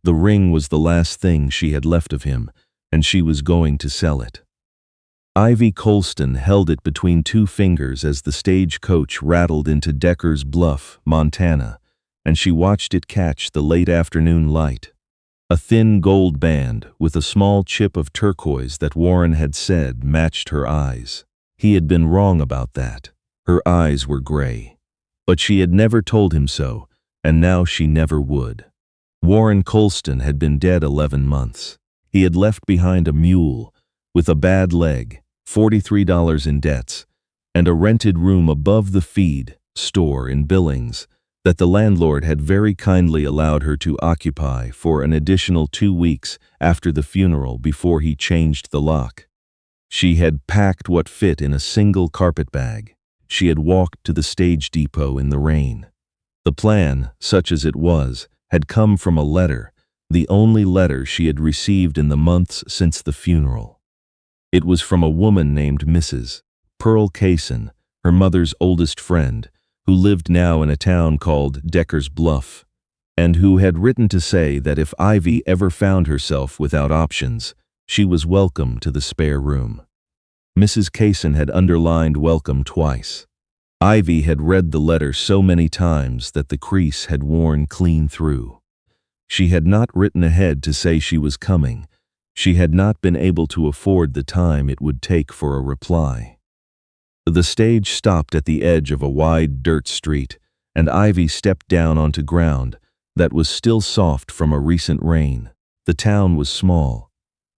The ring was the last thing she had left of him, and she was going to sell it. Ivy Colston held it between two fingers as the stagecoach rattled into Decker's Bluff, Montana, and she watched it catch the late afternoon light. A thin gold band with a small chip of turquoise that Warren had said matched her eyes. He had been wrong about that. Her eyes were gray. But she had never told him so, and now she never would. Warren Colston had been dead 11 months. He had left behind a mule with a bad leg, $43 in debts, and a rented room above the feed store in Billings that the landlord had very kindly allowed her to occupy for an additional 2 weeks after the funeral before he changed the lock. She had packed what fit in a single carpetbag. She had walked to the stage depot in the rain. The plan, such as it was, had come from a letter, the only letter she had received in the months since the funeral. It was from a woman named Mrs. Pearl Kaysen, her mother's oldest friend, who lived now in a town called Decker's Bluff, and who had written to say that if Ivy ever found herself without options, she was welcome to the spare room. Mrs. Kaysen had underlined welcome twice. Ivy had read the letter so many times that the crease had worn clean through. She had not written ahead to say she was coming. She had not been able to afford the time it would take for a reply. The stage stopped at the edge of a wide dirt street, and Ivy stepped down onto ground that was still soft from a recent rain. The town was small.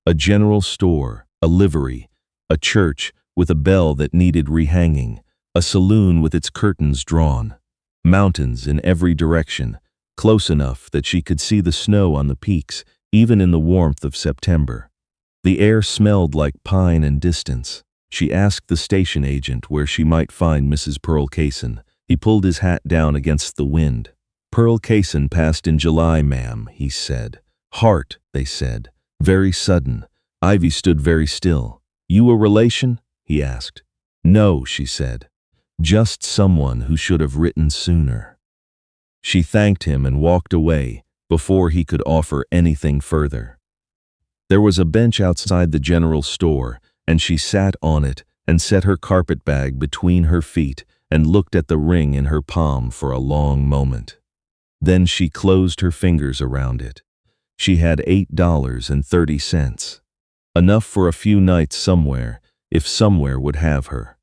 A general store, a livery, a church with a bell that needed rehanging, a saloon with its curtains drawn, mountains in every direction, close enough that she could see the snow on the peaks, even in the warmth of September. The air smelled like pine and distance. She asked the station agent where she might find Mrs. Pearl Kaysen. He pulled his hat down against the wind. "Pearl Kaysen passed in July, ma'am," he said. "Heart," they said. "Very sudden." Ivy stood very still. "You a relation?" he asked. "No," she said. "Just someone who should have written sooner." She thanked him and walked away before he could offer anything further. There was a bench outside the general store, and she sat on it and set her carpetbag between her feet and looked at the ring in her palm for a long moment. Then she closed her fingers around it. She had $8.30, enough for a few nights somewhere, if somewhere would have her.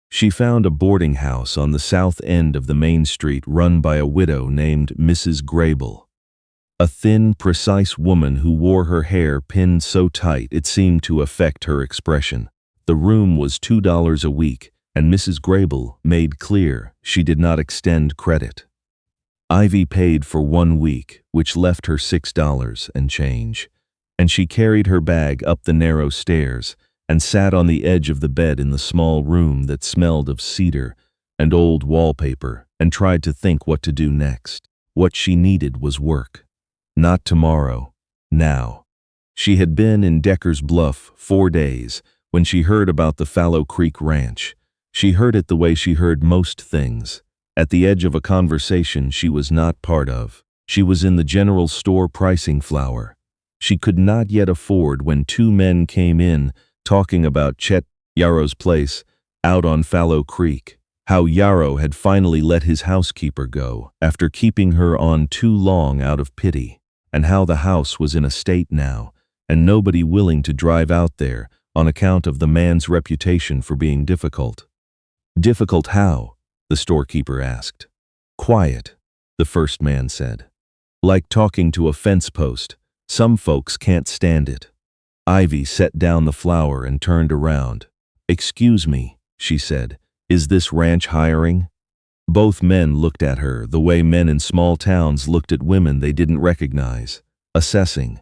She found a boarding house on the south end of the main street run by a widow named Mrs. Grable. A thin, precise woman who wore her hair pinned so tight it seemed to affect her expression. The room was $2 a week, and Mrs. Grable made clear she did not extend credit. Ivy paid for 1 week, which left her $6 and change, and she carried her bag up the narrow stairs and sat on the edge of the bed in the small room that smelled of cedar and old wallpaper and tried to think what to do next. What she needed was work. Not tomorrow, now. She had been in Decker's Bluff 4 days when she heard about the Fallow Creek Ranch. She heard it the way she heard most things, at the edge of a conversation she was not part of. She was in the general store pricing flour. She could not yet afford when 2 men came in talking about Chet Yarrow's place out on Fallow Creek, how Yarrow had finally let his housekeeper go after keeping her on too long out of pity, and how the house was in a state now, and nobody willing to drive out there on account of the man's reputation for being difficult. "Difficult how?" the storekeeper asked. "Quiet," the first man said. "Like talking to a fence post. Some folks can't stand it." Ivy set down the flour and turned around. "Excuse me," she said, "is this ranch hiring?" Both men looked at her the way men in small towns looked at women they didn't recognize, assessing.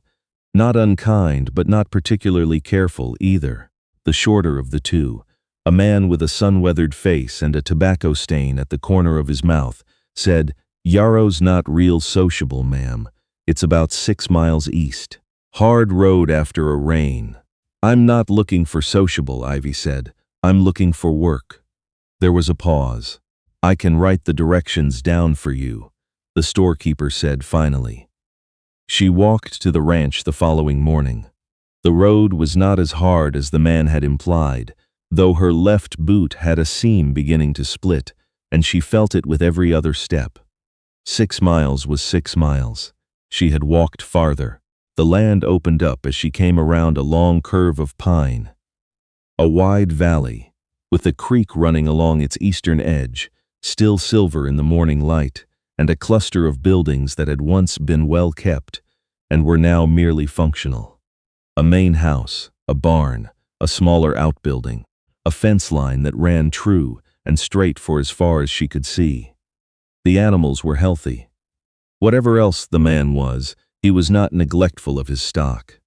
Not unkind, but not particularly careful either. The shorter of the two, a man with a sun-weathered face and a tobacco stain at the corner of his mouth, said, "Yarrow's not real sociable, ma'am. It's about 6 miles east. Hard road after a rain." "I'm not looking for sociable," Ivy said. "I'm looking for work." There was a pause. "I can write the directions down for you," the storekeeper said finally. She walked to the ranch the following morning. The road was not as hard as the man had implied, though her left boot had a seam beginning to split, and she felt it with every other step. 6 miles was 6 miles. She had walked farther. The land opened up as she came around a long curve of pine. A wide valley, with the creek running along its eastern edge, still silver in the morning light, and a cluster of buildings that had once been well kept and were now merely functional. A main house, a barn, a smaller outbuilding, a fence line that ran true and straight for as far as she could see. The animals were healthy. Whatever else the man was, he was not neglectful of his stock.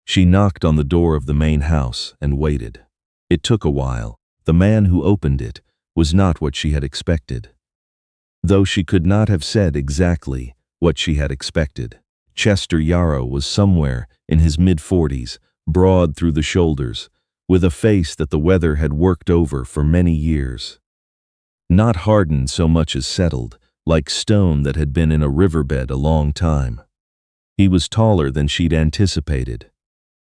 She knocked on the door of the main house and waited. It took a while. The man who opened it was not what she had expected. Though she could not have said exactly what she had expected. Chester Yarrow was somewhere in his mid-40s, broad through the shoulders, with a face that the weather had worked over for many years. Not hardened so much as settled, like stone that had been in a riverbed a long time. He was taller than she'd anticipated.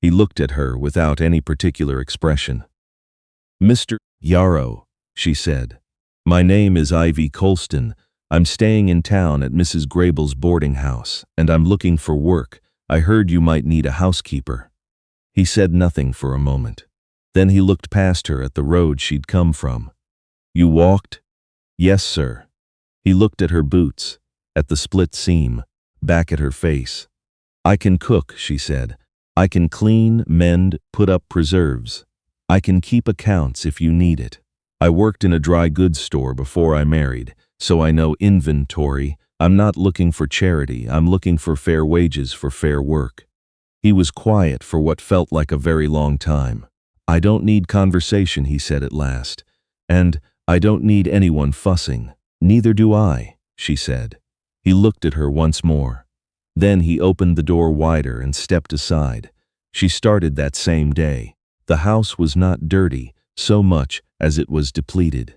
He looked at her without any particular expression. "Mr. Yarrow," she said. "My name is Ivy Colston. I'm staying in town at Mrs. Grable's boarding house, and I'm looking for work. I heard you might need a housekeeper." He said nothing for a moment. Then he looked past her at the road she'd come from. "You walked?" "Yes, sir." He looked at her boots, at the split seam, back at her face. "I can cook," she said. "I can clean, mend, put up preserves. I can keep accounts if you need it. I worked in a dry goods store before I married, so I know inventory. I'm not looking for charity. I'm looking for fair wages for fair work." He was quiet for what felt like a very long time. "I don't need conversation," he said at last. "And I don't need anyone fussing." "Neither do I," she said. He looked at her once more. Then he opened the door wider and stepped aside. She started that same day. The house was not dirty so much as it was depleted.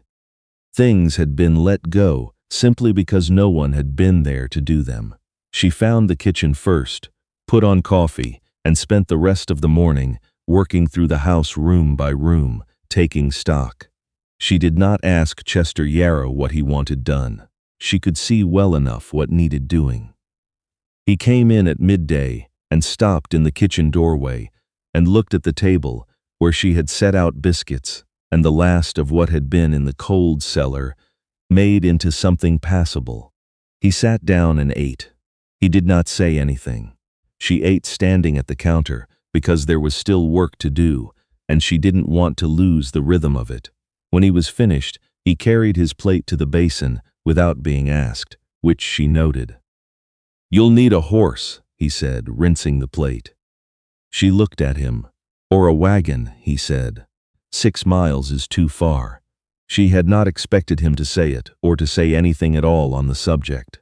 Things had been let go simply because no one had been there to do them. She found the kitchen first, put on coffee, and spent the rest of the morning working through the house room by room, taking stock. She did not ask Chester Yarrow what he wanted done. She could see well enough what needed doing. He came in at midday and stopped in the kitchen doorway and looked at the table where she had set out biscuits and the last of what had been in the cold cellar made into something passable. He sat down and ate. He did not say anything. She ate standing at the counter because there was still work to do, and she didn't want to lose the rhythm of it. When he was finished, he carried his plate to the basin without being asked, which she noted. "You'll need a horse," he said, rinsing the plate. She looked at him. "Or a wagon," he said. 6 miles is too far." She had not expected him to say it, or to say anything at all on the subject.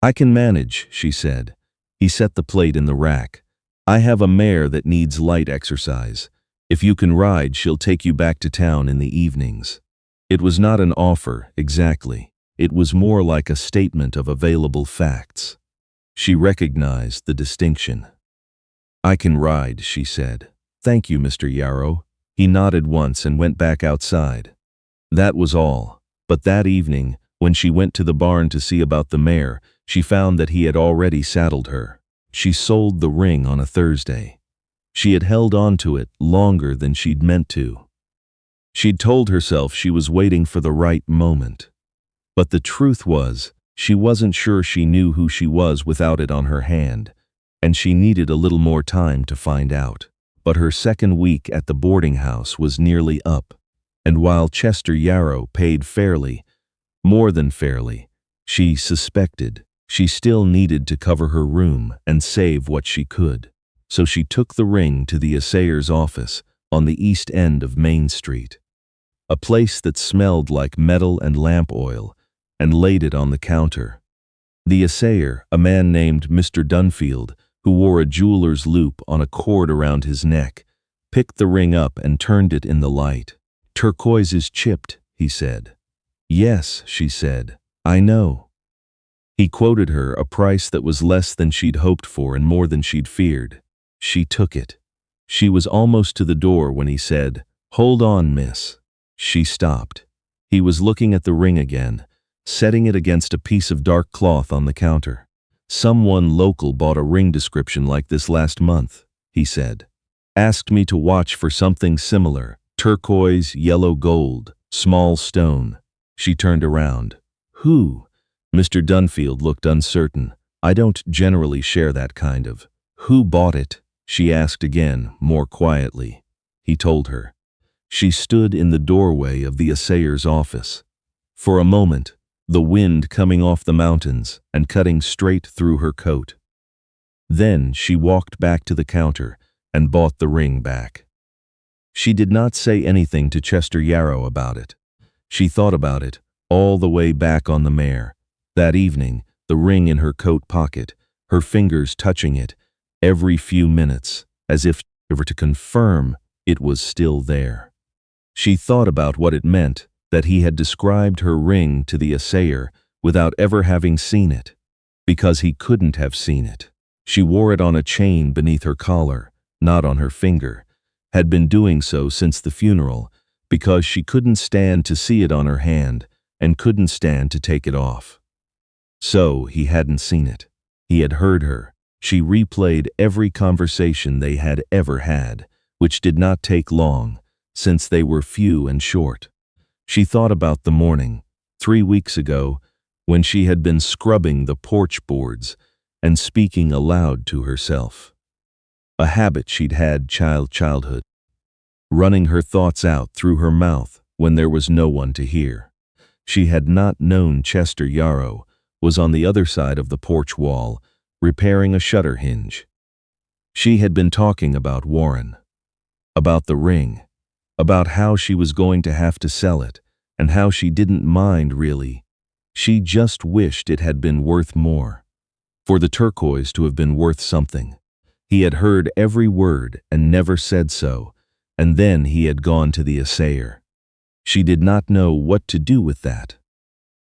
"I can manage," she said. He set the plate in the rack. "I have a mare that needs light exercise. If you can ride, she'll take you back to town in the evenings." It was not an offer, exactly. It was more like a statement of available facts. She recognized the distinction. "I can ride," she said. "Thank you, Mr. Yarrow." He nodded once and went back outside. That was all. But that evening, when she went to the barn to see about the mare, she found that he had already saddled her. She sold the ring on a Thursday. She had held on to it longer than she'd meant to. She'd told herself she was waiting for the right moment. But the truth was, she wasn't sure she knew who she was without it on her hand, and she needed a little more time to find out. But her second week at the boarding house was nearly up, and while Chester Yarrow paid fairly, more than fairly, she suspected, she still needed to cover her room and save what she could. So she took the ring to the assayer's office on the east end of Main Street, a place that smelled like metal and lamp oil, and laid it on the counter. The assayer, a man named Mr. Dunfield, who wore a jeweler's loop on a cord around his neck, picked the ring up and turned it in the light. "Turquoise is chipped," he said. "Yes," she said. "I know." He quoted her a price that was less than she'd hoped for and more than she'd feared. She took it. She was almost to the door when he said, "Hold on, miss." She stopped. He was looking at the ring again, setting it against a piece of dark cloth on the counter. "Someone local bought a ring description like this last month," he said. "Asked me to watch for something similar, turquoise, yellow gold, small stone." She turned around. "Who?" Mr. Dunfield looked uncertain. "I don't generally share that kind of." "Who bought it?" she asked again, more quietly. He told her. She stood in the doorway of the assayer's office. For a moment, the wind coming off the mountains and cutting straight through her coat. Then she walked back to the counter and bought the ring back. She did not say anything to Chester Yarrow about it. She thought about it all the way back on the mare. That evening, the ring in her coat pocket, her fingers touching it every few minutes, as if to confirm it was still there. She thought about what it meant that he had described her ring to the assayer without ever having seen it, because he couldn't have seen it. She wore it on a chain beneath her collar, not on her finger, had been doing so since the funeral, because she couldn't stand to see it on her hand and couldn't stand to take it off. So he hadn't seen it. He had heard her. She replayed every conversation they had ever had, which did not take long, since they were few and short. She thought about the morning, 3 weeks ago, when she had been scrubbing the porch boards and speaking aloud to herself. A habit she'd had childhood. Running her thoughts out through her mouth when there was no one to hear. She had not known Chester Yarrow was on the other side of the porch wall, repairing a shutter hinge. She had been talking about Warren, about the ring, about how she was going to have to sell it, and how she didn't mind really. She just wished it had been worth more. For the turquoise to have been worth something. He had heard every word and never said so, and then he had gone to the assayer. She did not know what to do with that.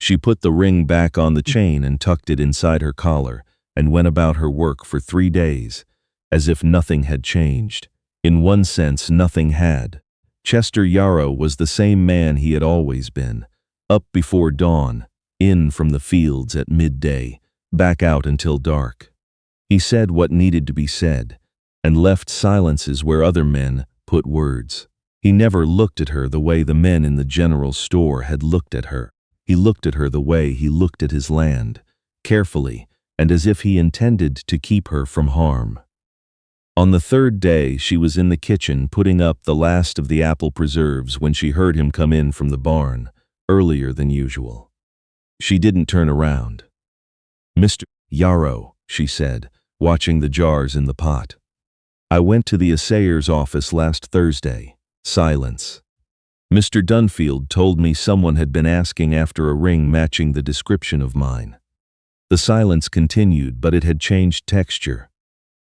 She put the ring back on the chain and tucked it inside her collar and went about her work for 3 days, as if nothing had changed. In one sense, nothing had. Chester Yarrow was the same man he had always been, up before dawn, in from the fields at midday, back out until dark. He said what needed to be said, and left silences where other men put words. He never looked at her the way the men in the general store had looked at her. He looked at her the way he looked at his land, carefully, and as if he intended to keep her from harm. On the 3rd day, she was in the kitchen putting up the last of the apple preserves when she heard him come in from the barn, earlier than usual. She didn't turn around. "Mr. Yarrow," she said, watching the jars in the pot. "I went to the assayer's office last Thursday." Silence. "Mr. Dunfield told me someone had been asking after a ring matching the description of mine." The silence continued, but it had changed texture.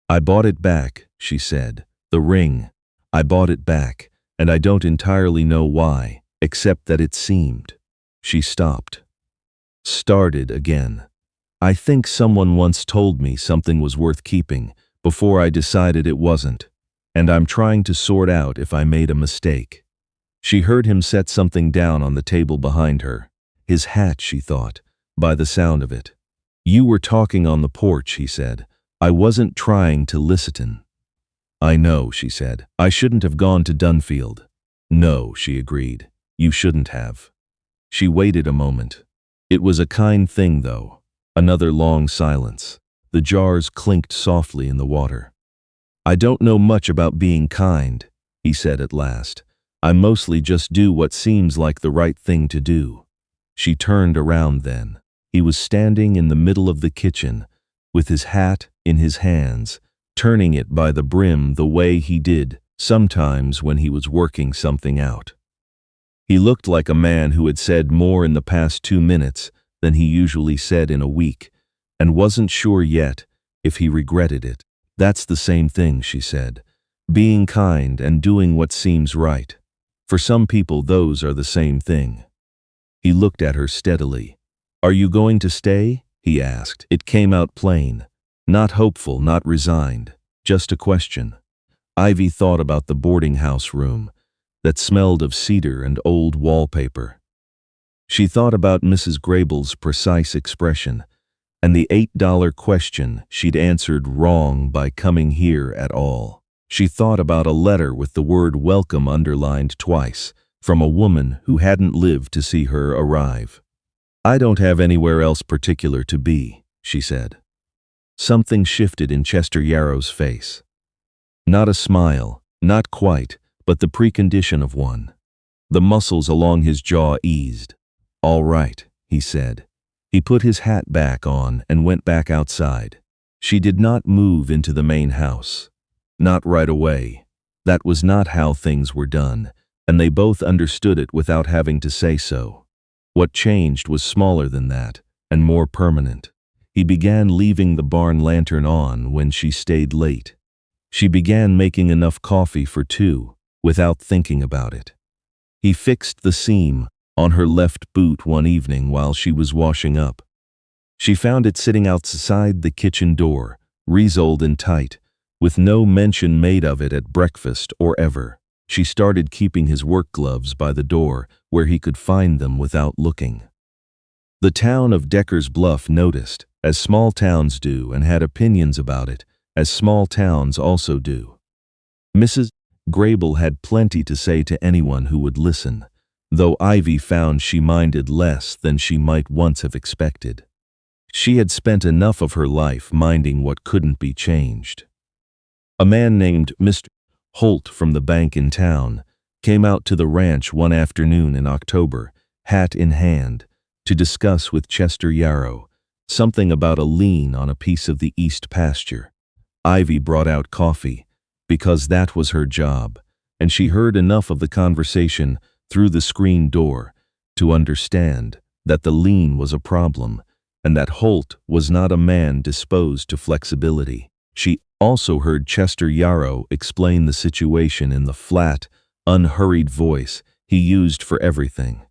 "I bought it back," she said. "The ring. I bought it back, and I don't entirely know why, except that it seemed." She stopped. Started again. "I think someone once told me something was worth keeping before I decided it wasn't, and I'm trying to sort out if I made a mistake." She heard him set something down on the table behind her. His hat, she thought, by the sound of it. "You were talking on the porch," he said. "I wasn't trying to listen." "I know," she said. "I shouldn't have gone to Dunfield." "No," she agreed. "You shouldn't have." She waited a moment. It was a kind thing, though. Another long silence. The jars clinked softly in the water. "I don't know much about being kind," he said at last. "I mostly just do what seems like the right thing to do." She turned around then. He was standing in the middle of the kitchen, with his hat in his hands, turning it by the brim the way he did sometimes when he was working something out. He looked like a man who had said more in the past 2 minutes than he usually said in a week, and wasn't sure yet if he regretted it. "That's the same thing," she said. "Being kind and doing what seems right. For some people those are the same thing." He looked at her steadily. "Are you going to stay?" he asked. It came out plain. Not hopeful, not resigned. Just a question. Ivy thought about the boarding house room that smelled of cedar and old wallpaper. She thought about Mrs. Grable's precise expression and the $8 question she'd answered wrong by coming here at all. She thought about a letter with the word welcome underlined twice from a woman who hadn't lived to see her arrive. I don't have anywhere else particular to be, she said. Something shifted in Chester Yarrow's face. Not a smile, not quite, but the precondition of one. The muscles along his jaw eased. All right, he said. He put his hat back on and went back outside. She did not move into the main house. Not right away. That was not how things were done, and they both understood it without having to say so. What changed was smaller than that, and more permanent. He began leaving the barn lantern on when she stayed late. She began making enough coffee for two, without thinking about it. He fixed the seam on her left boot one evening while she was washing up. She found it sitting outside the kitchen door, resoled and tight, with no mention made of it at breakfast or ever. She started keeping his work gloves by the door where he could find them without looking. The town of Decker's Bluff noticed, as small towns do, and had opinions about it, as small towns also do. Mrs. Grable had plenty to say to anyone who would listen, though Ivy found she minded less than she might once have expected. She had spent enough of her life minding what couldn't be changed. A man named Mr. Holt from the bank in town came out to the ranch one afternoon in October, hat in hand, to discuss with Chester Yarrow something about a lien on a piece of the east pasture. Ivy brought out coffee, because that was her job, and she heard enough of the conversation through the screen door to understand that the lien was a problem and that Holt was not a man disposed to flexibility. She also heard Chester Yarrow explain the situation in the flat, unhurried voice he used for everything,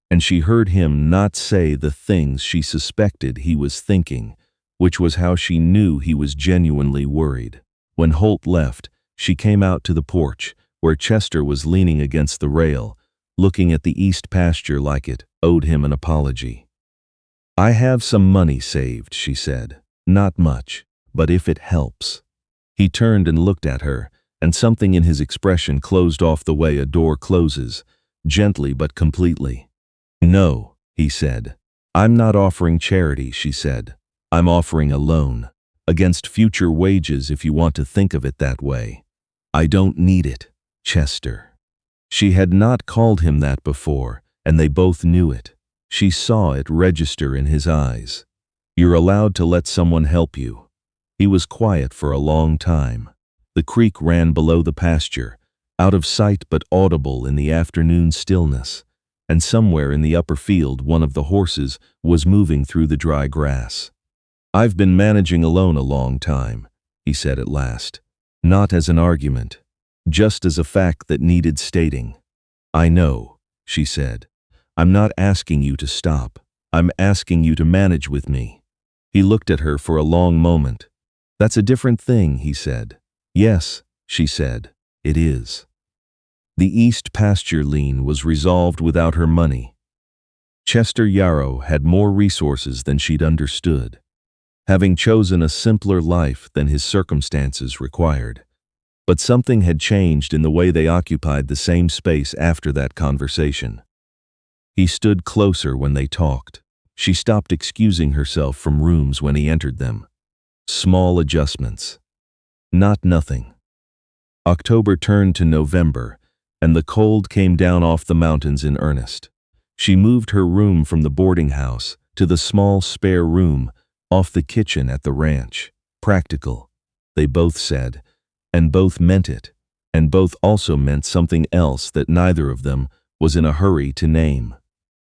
and she heard him not say the things she suspected he was thinking, which was how she knew he was genuinely worried. When Holt left, she came out to the porch, where Chester was leaning against the rail, looking at the east pasture like it owed him an apology. I have some money saved, she said. Not much, but if it helps. He turned and looked at her, and something in his expression closed off the way a door closes, gently but completely. No, he said. I'm not offering charity, she said. I'm offering a loan, against future wages if you want to think of it that way. I don't need it, Chester. She had not called him that before, and they both knew it. She saw it register in his eyes. You're allowed to let someone help you. He was quiet for a long time. The creek ran below the pasture, out of sight but audible in the afternoon stillness, and somewhere in the upper field one of the horses was moving through the dry grass. I've been managing alone a long time, he said at last, not as an argument, just as a fact that needed stating. I know, she said. I'm not asking you to stop. I'm asking you to manage with me. He looked at her for a long moment. That's a different thing, he said. Yes, she said, it is. The east pasture lien was resolved without her money. Chester Yarrow had more resources than she'd understood, having chosen a simpler life than his circumstances required. But something had changed in the way they occupied the same space after that conversation. He stood closer when they talked. She stopped excusing herself from rooms when he entered them. Small adjustments. Not nothing. October turned to November, and the cold came down off the mountains in earnest. She moved her room from the boarding house to the small spare room off the kitchen at the ranch. Practical, they both said, and both meant it, and both also meant something else that neither of them was in a hurry to name.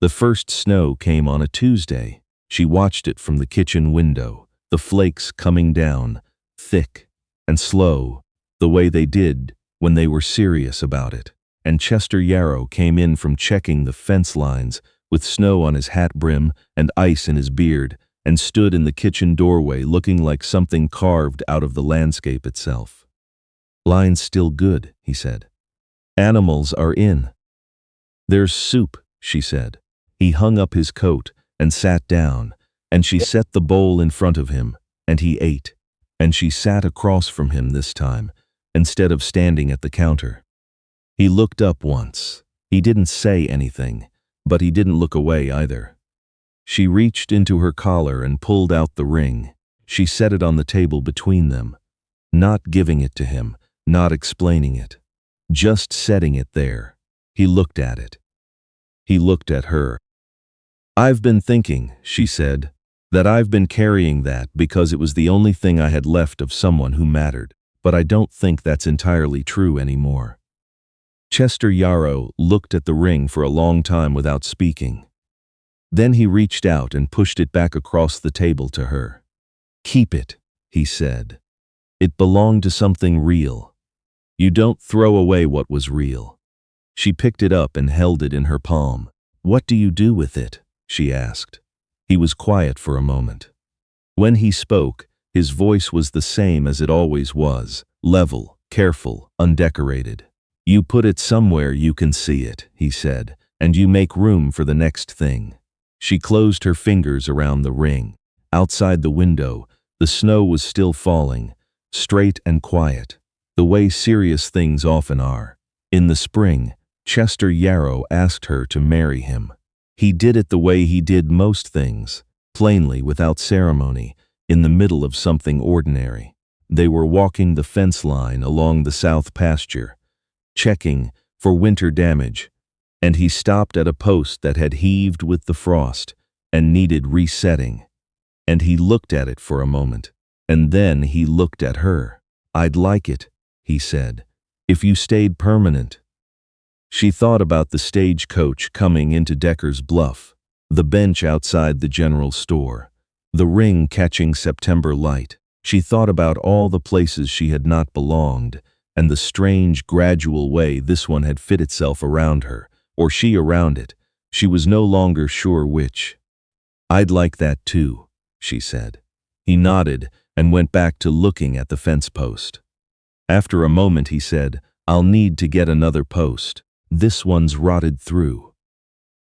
The first snow came on a Tuesday. She watched it from the kitchen window, the flakes coming down, thick and slow, the way they did when they were serious about it. And Chester Yarrow came in from checking the fence lines with snow on his hat brim and ice in his beard, and stood in the kitchen doorway looking like something carved out of the landscape itself. "Line's still good," he said. "Animals are in." "There's soup," she said. He hung up his coat and sat down, and she set the bowl in front of him, and he ate, and she sat across from him this time, instead of standing at the counter. He looked up once. He didn't say anything, but he didn't look away either. She reached into her collar and pulled out the ring. She set it on the table between them, not giving it to him, not explaining it, just setting it there. He looked at it. He looked at her. "I've been thinking," she said, "that I've been carrying that because it was the only thing I had left of someone who mattered, but I don't think that's entirely true anymore." Chester Yarrow looked at the ring for a long time without speaking. Then he reached out and pushed it back across the table to her. "Keep it," he said. "It belonged to something real. You don't throw away what was real." She picked it up and held it in her palm. "What do you do with it?" she asked. He was quiet for a moment. When he spoke, his voice was the same as it always was, level, careful, undecorated. "You put it somewhere you can see it," he said, "and you make room for the next thing." She closed her fingers around the ring. Outside the window, the snow was still falling, straight and quiet, the way serious things often are. In the spring, Chester Yarrow asked her to marry him. He did it the way he did most things, plainly, without ceremony, in the middle of something ordinary. They were walking the fence line along the south pasture, checking for winter damage, and he stopped at a post that had heaved with the frost and needed resetting. And he looked at it for a moment, and then he looked at her. "I'd like it," he said, "if you stayed permanent." She thought about the stagecoach coming into Decker's Bluff, the bench outside the general store, the ring catching September light. She thought about all the places she had not belonged, and the strange, gradual way this one had fit itself around her, or she around it. She was no longer sure which. "I'd like that too," she said. He nodded and went back to looking at the fence post. After a moment he said, "I'll need to get another post. This one's rotted through."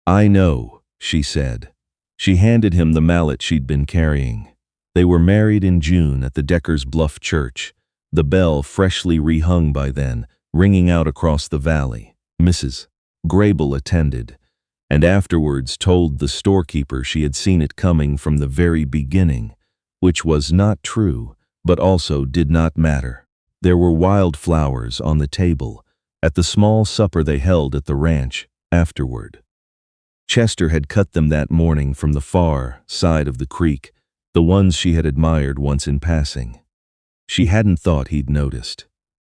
"I know," she said. She handed him the mallet she'd been carrying. They were married in June at the Decker's Bluff church, the bell freshly rehung by then, ringing out across the valley. Mrs. Grable attended, and afterwards told the storekeeper she had seen it coming from the very beginning, which was not true, but also did not matter. There were wildflowers on the table at the small supper they held at the ranch afterward. Chester had cut them that morning from the far side of the creek, the ones she had admired once in passing. She hadn't thought he'd noticed.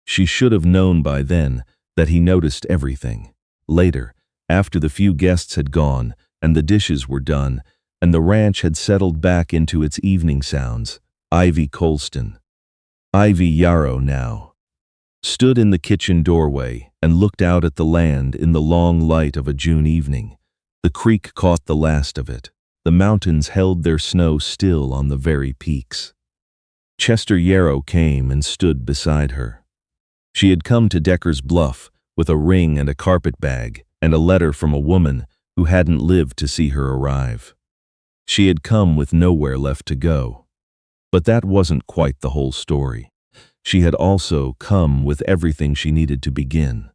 She should have known by then that he noticed everything. Later, after the few guests had gone and the dishes were done and the ranch had settled back into its evening sounds, Ivy Colston, Ivy Yarrow now, stood in the kitchen doorway and looked out at the land in the long light of a June evening. The creek caught the last of it. The mountains held their snow still on the very peaks. Chester Yarrow came and stood beside her. She had come to Decker's Bluff with a ring and a carpetbag and a letter from a woman who hadn't lived to see her arrive. She had come with nowhere left to go. But that wasn't quite the whole story. She had also come with everything she needed to begin.